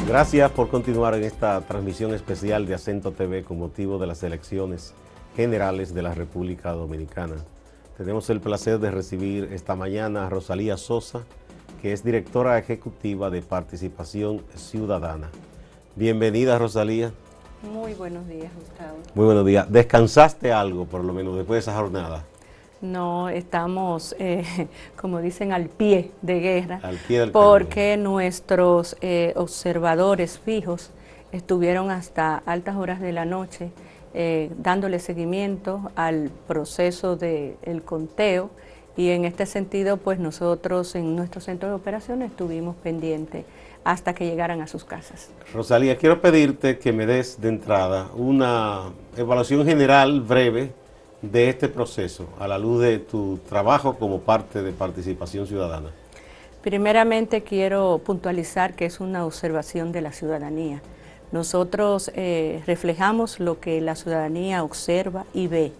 Gracias por continuar en esta transmisión especial de Acento TV con motivo de las elecciones generales de la República Dominicana. Tenemos el placer de recibir esta mañana a Rosalía Sosa, que es directora ejecutiva de Participación Ciudadana. Bienvenida, Rosalía. Muy buenos días, Gustavo. Muy buenos días. ¿Descansaste algo, por lo menos, después de esa jornada? No, estamos, como dicen, al pie de guerra, Al pie del porque cañón. nuestros observadores fijos estuvieron hasta altas horas de la noche dándole seguimiento al proceso del conteo, y en este sentido, pues nosotros en nuestro centro de operaciones estuvimos pendientes hasta que llegaran a sus casas. Rosalía, quiero pedirte que me des de entrada una evaluación general breve de este proceso, a la luz de tu trabajo como parte de Participación Ciudadana. Primeramente quiero puntualizar que es una observación de la ciudadanía. Nosotros reflejamos lo que la ciudadanía observa y ve,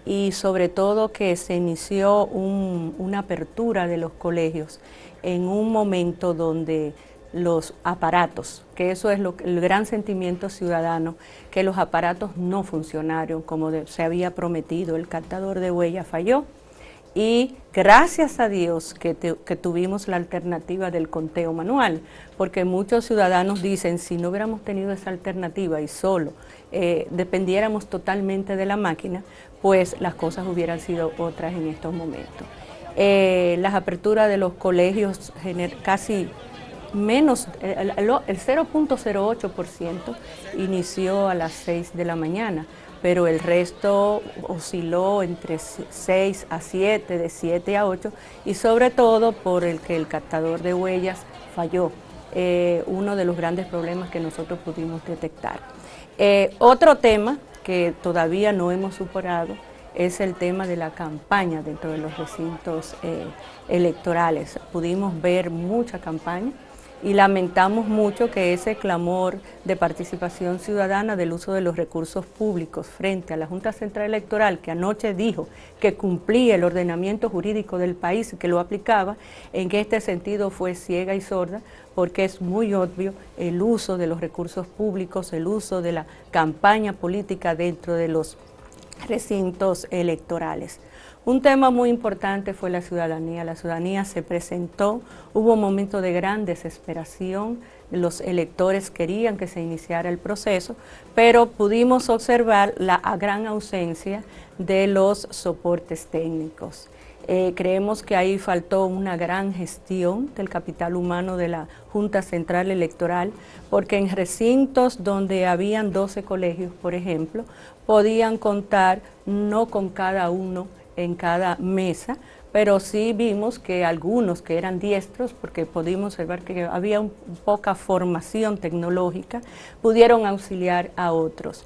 y sobre todo que se inició una apertura de los colegios en un momento donde los aparatos, que eso es el gran sentimiento ciudadano, que los aparatos no funcionaron como se había prometido, el captador de huella falló, y gracias a Dios que tuvimos la alternativa del conteo manual, porque muchos ciudadanos dicen, si no hubiéramos tenido esa alternativa y solo dependiéramos totalmente de la máquina, pues las cosas hubieran sido otras en estos momentos. Las aperturas de los colegios casi menos, el 0.08% inició a las 6 de la mañana, pero el resto osciló entre 6 a 7, de 7 a 8, y sobre todo por el que el captador de huellas falló, uno de los grandes problemas que nosotros pudimos detectar. Otro tema que todavía no hemos superado es el tema de la campaña dentro de los recintos electorales. Pudimos ver mucha campaña y lamentamos mucho que ese clamor de participación ciudadana del uso de los recursos públicos frente a la Junta Central Electoral, que anoche dijo que cumplía el ordenamiento jurídico del país y que lo aplicaba, en que este sentido fue ciega y sorda, porque es muy obvio el uso de los recursos públicos, el uso de la campaña política dentro de los recintos electorales. Un tema muy importante fue la ciudadanía se presentó, hubo un momento de gran desesperación, los electores querían que se iniciara el proceso, pero pudimos observar la gran ausencia de los soportes técnicos. Creemos que ahí faltó una gran gestión del capital humano de la Junta Central Electoral, porque en recintos donde habían 12 colegios, por ejemplo, podían contar no con cada uno en cada mesa, pero sí vimos que algunos que eran diestros, porque pudimos observar que había poca formación tecnológica, pudieron auxiliar a otros.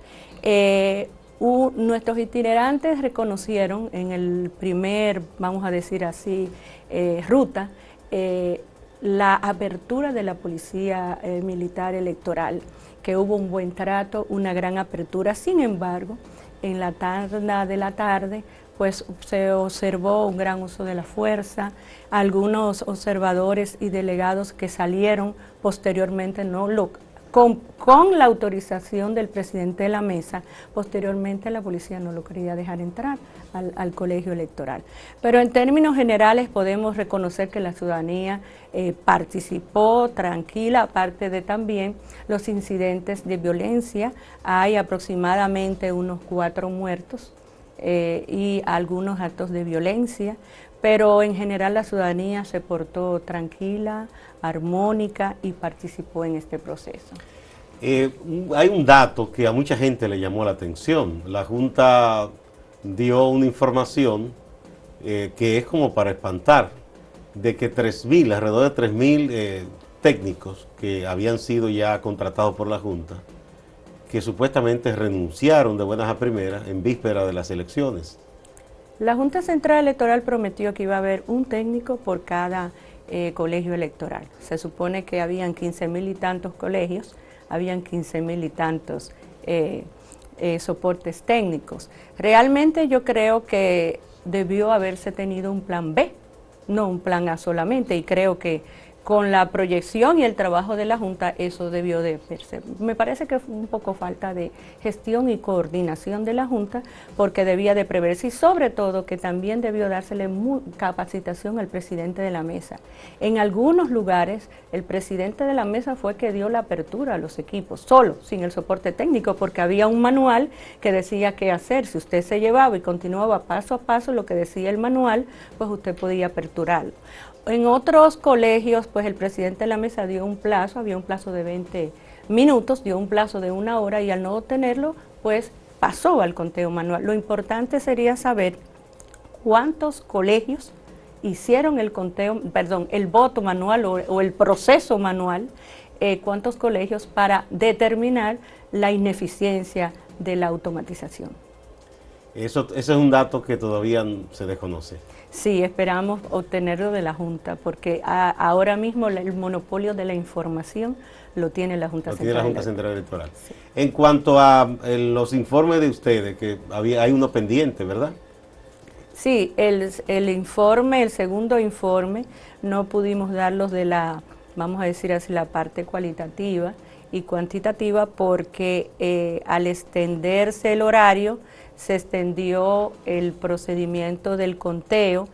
Nuestros itinerantes reconocieron en el primer, vamos a decir así, ruta, la apertura de la Policía Militar Electoral, que hubo un buen trato, una gran apertura. Sin embargo, en la tanda de la tarde, pues se observó un gran uso de la fuerza, algunos observadores y delegados que salieron posteriormente, con la autorización del presidente de la mesa, posteriormente la policía no lo quería dejar entrar al colegio electoral. Pero en términos generales podemos reconocer que la ciudadanía participó tranquila, aparte de también los incidentes de violencia. Hay aproximadamente unos 4 muertos y algunos actos de violencia, pero en general la ciudadanía se portó tranquila, armónica y participó en este proceso. Hay un dato que a mucha gente le llamó la atención. La Junta dio una información que es como para espantar, de que alrededor de 3.000 técnicos que habían sido ya contratados por la Junta, que supuestamente renunciaron de buenas a primeras en víspera de las elecciones. La Junta Central Electoral prometió que iba a haber un técnico por cada colegio electoral. Se supone que habían 15.000 y tantos colegios, habían 15.000 y tantos soportes técnicos. Realmente yo creo que debió haberse tenido un plan B, no un plan A solamente, y creo que con la proyección y el trabajo de la Junta, eso debió de verse. Me parece que fue un poco falta de gestión y coordinación de la Junta, porque debía de preverse, y sobre todo que también debió dársele capacitación al presidente de la mesa. En algunos lugares, el presidente de la mesa fue que dio la apertura a los equipos, solo, sin el soporte técnico, porque había un manual que decía qué hacer. Si usted se llevaba y continuaba paso a paso lo que decía el manual, pues usted podía aperturarlo. En otros colegios, pues el presidente de la mesa dio un plazo, había un plazo de 20 minutos, dio un plazo de 1 hora, y al no obtenerlo, pues pasó al conteo manual. Lo importante sería saber cuántos colegios hicieron el conteo, perdón, el voto manual o el proceso manual, cuántos colegios, para determinar la ineficiencia de la automatización. Ese es un dato que todavía se desconoce. Sí, esperamos obtenerlo de la Junta, porque ahora mismo el monopolio de la información lo tiene la Junta Central. Tiene la Junta Central Electoral. Sí. En cuanto a los informes de ustedes, que hay uno pendiente, ¿verdad? Sí, el informe, el segundo informe, no pudimos darlos de la, vamos a decir así, la parte cualitativa y cuantitativa, porque al extenderse el horario, se extendió el procedimiento del conteo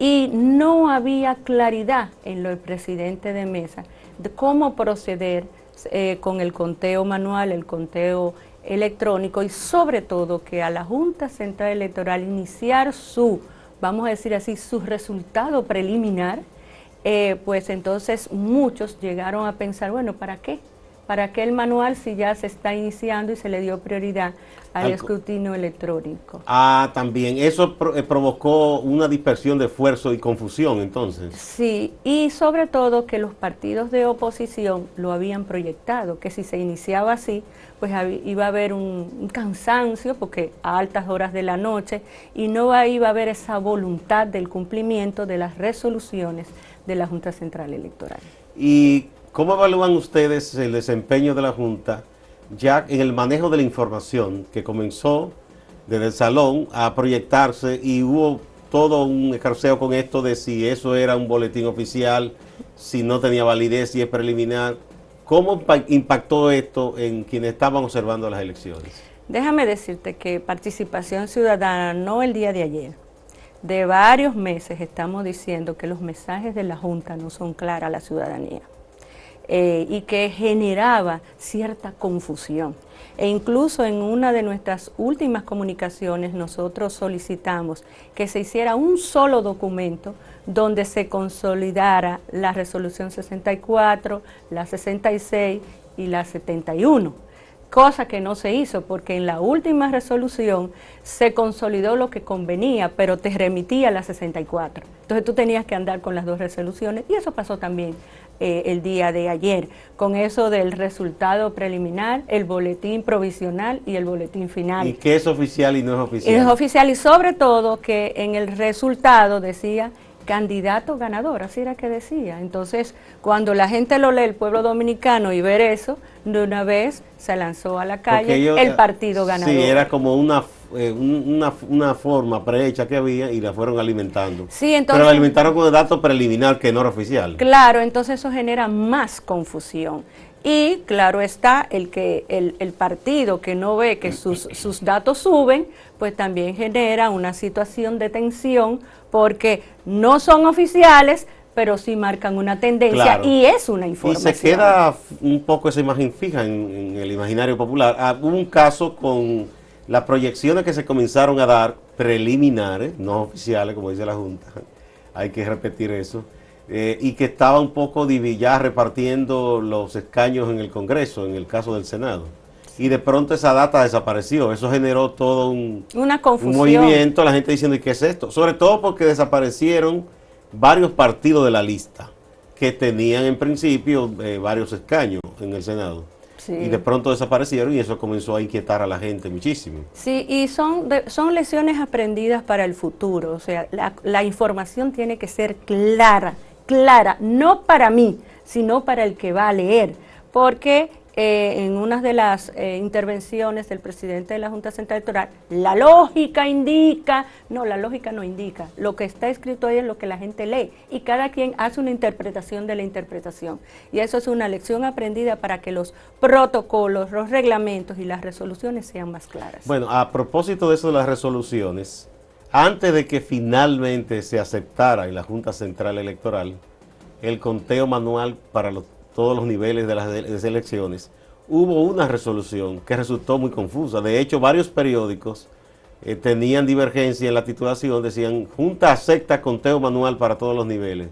y no había claridad en lo del presidente de mesa de cómo proceder con el conteo manual, el conteo electrónico, y sobre todo que a la Junta Central Electoral iniciar su, vamos a decir así, su resultado preliminar, pues entonces muchos llegaron a pensar, bueno, ¿para qué? ¿Para qué el manual si ya se está iniciando y se le dio prioridad al escrutinio electrónico? También eso provocó una dispersión de esfuerzo y confusión, entonces. Sí, y sobre todo que los partidos de oposición lo habían proyectado, que si se iniciaba así, pues iba a haber un cansancio, porque a altas horas de la noche, y no iba a haber esa voluntad del cumplimiento de las resoluciones de la Junta Central Electoral. ¿Y cómo evalúan ustedes el desempeño de la Junta ya en el manejo de la información, que comenzó desde el salón a proyectarse y hubo todo un escarceo con esto de si eso era un boletín oficial, si no tenía validez, si es preliminar? ¿Cómo impactó esto en quienes estaban observando las elecciones? Déjame decirte que Participación Ciudadana, no el día de ayer, de varios meses estamos diciendo que los mensajes de la Junta no son claros a la ciudadanía. Y que generaba cierta confusión. E incluso en una de nuestras últimas comunicaciones nosotros solicitamos que se hiciera un solo documento donde se consolidara la resolución 64, la 66 y la 71. Cosa que no se hizo, porque en la última resolución se consolidó lo que convenía, pero te remitía a la 64. Entonces tú tenías que andar con las dos resoluciones, y eso pasó también el día de ayer, con eso del resultado preliminar, el boletín provisional y el boletín final. ¿Y qué es oficial y no es oficial? Es oficial, y sobre todo que en el resultado decía candidato ganador, así era que decía. Entonces, cuando la gente lo lee, el pueblo dominicano, y ver eso, de una vez se lanzó a la calle el partido ganador. Sí, era como una forma prehecha que había y la fueron alimentando. Sí, entonces, pero la alimentaron con el dato preliminar que no era oficial. Claro, entonces eso genera más confusión. Y claro está, el partido que no ve que sus datos suben, pues también genera una situación de tensión, porque no son oficiales, pero sí marcan una tendencia, claro, y es una información. Y se queda un poco esa imagen fija en el imaginario popular. Hubo un caso con las proyecciones que se comenzaron a dar preliminares, no oficiales, como dice la Junta, hay que repetir eso, y que estaba un poco ya repartiendo los escaños en el Congreso, en el caso del Senado. Y de pronto esa data desapareció. Eso generó todo una confusión, un movimiento, la gente diciendo, ¿y qué es esto? Sobre todo porque desaparecieron varios partidos de la lista que tenían en principio varios escaños en el Senado. Sí. Y de pronto desaparecieron, y eso comenzó a inquietar a la gente muchísimo. Sí, y son lecciones aprendidas para el futuro. O sea, la información tiene que ser clara, no para mí, sino para el que va a leer. Porque en una de las intervenciones del presidente de la Junta Central Electoral, la lógica indica, no, la lógica no indica, lo que está escrito ahí es lo que la gente lee y cada quien hace una interpretación de la interpretación. Y eso es una lección aprendida para que los protocolos, los reglamentos y las resoluciones sean más claras. Bueno, a propósito de eso de las resoluciones, antes de que finalmente se aceptara en la Junta Central Electoral el conteo manual para todos los niveles de las elecciones, hubo una resolución que resultó muy confusa. De hecho, varios periódicos tenían divergencia en la titulación, decían, Junta acepta conteo manual para todos los niveles.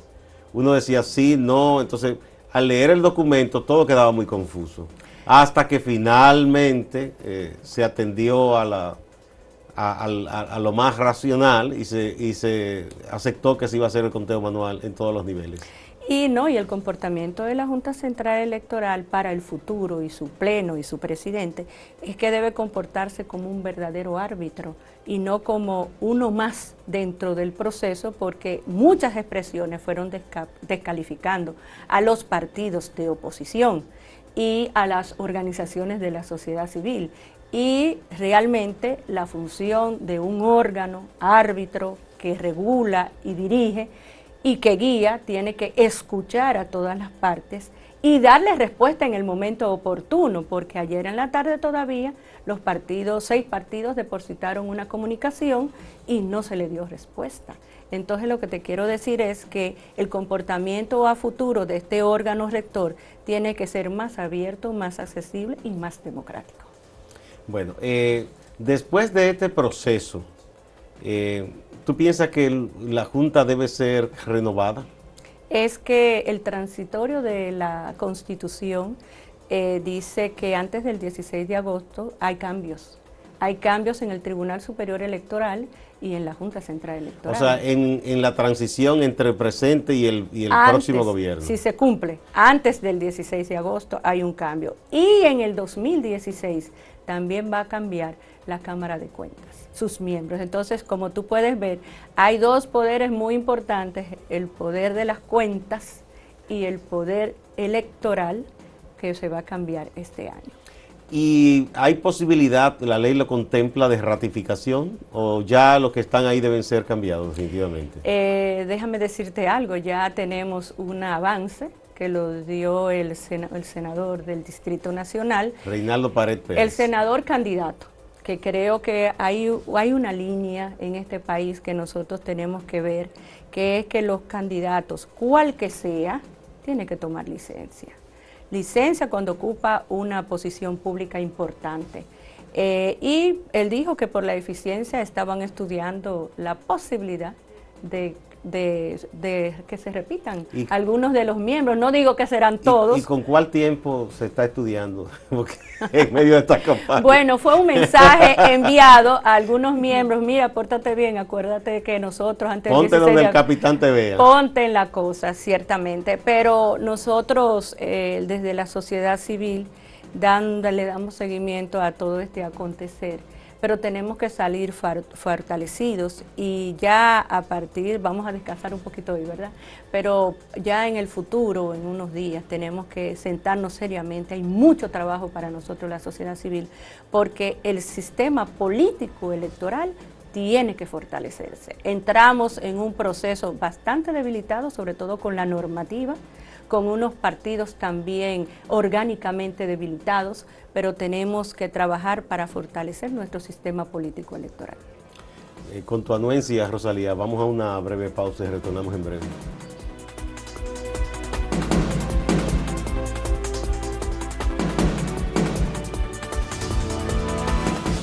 Uno decía sí, no, entonces al leer el documento todo quedaba muy confuso. Hasta que finalmente se atendió a lo más racional y se aceptó que se iba a hacer el conteo manual en todos los niveles. Y el comportamiento de la Junta Central Electoral para el futuro y su pleno y su presidente es que debe comportarse como un verdadero árbitro y no como uno más dentro del proceso, porque muchas expresiones fueron descalificando a los partidos de oposición y a las organizaciones de la sociedad civil. Y realmente la función de un órgano árbitro que regula y dirige y que guía tiene que escuchar a todas las partes y darle respuesta en el momento oportuno, porque ayer en la tarde todavía los 6 partidos depositaron una comunicación y no se le dio respuesta. Entonces lo que te quiero decir es que el comportamiento a futuro de este órgano rector tiene que ser más abierto, más accesible y más democrático. Bueno, después de este proceso, ¿tú piensas que la Junta debe ser renovada? Es que el transitorio de la Constitución dice que antes del 16 de agosto hay cambios. Hay cambios en el Tribunal Superior Electoral y en la Junta Central Electoral. O sea, en la transición entre el presente y el próximo gobierno. Si se cumple, antes del 16 de agosto hay un cambio. Y en el 2016 también va a cambiar la Cámara de Cuentas, sus miembros. Entonces, como tú puedes ver, hay 2 poderes muy importantes, el poder de las cuentas y el poder electoral, que se va a cambiar este año. ¿Y hay posibilidad, la ley lo contempla, de ratificación o ya los que están ahí deben ser cambiados definitivamente? Déjame decirte algo, ya tenemos un avance que lo dio el senador del Distrito Nacional. Reinaldo Pared Pérez. El senador candidato, que creo que hay una línea en este país que nosotros tenemos que ver, que es que los candidatos, cual que sea, tienen que tomar licencia. Licencia cuando ocupa una posición pública importante. Y él dijo que por la eficiencia estaban estudiando la posibilidad de que se repitan algunos de los miembros, no digo que serán todos. ¿Y con cuál tiempo se está estudiando en medio de esta campaña? Bueno, fue un mensaje enviado a algunos miembros, mira, pórtate bien, acuérdate que nosotros antes del 16 Ponte donde el capitán te vea. Ponte en la cosa, ciertamente, pero nosotros desde la sociedad civil le damos seguimiento a todo este acontecer, pero tenemos que salir fortalecidos y ya vamos a descansar un poquito hoy, ¿verdad? Pero ya en el futuro, en unos días, tenemos que sentarnos seriamente. Hay mucho trabajo para nosotros, la sociedad civil, porque el sistema político electoral tiene que fortalecerse. Entramos en un proceso bastante debilitado, sobre todo con la normativa, con unos partidos también orgánicamente debilitados, pero tenemos que trabajar para fortalecer nuestro sistema político electoral. Con tu anuencia, Rosalía, vamos a una breve pausa y retornamos en breve.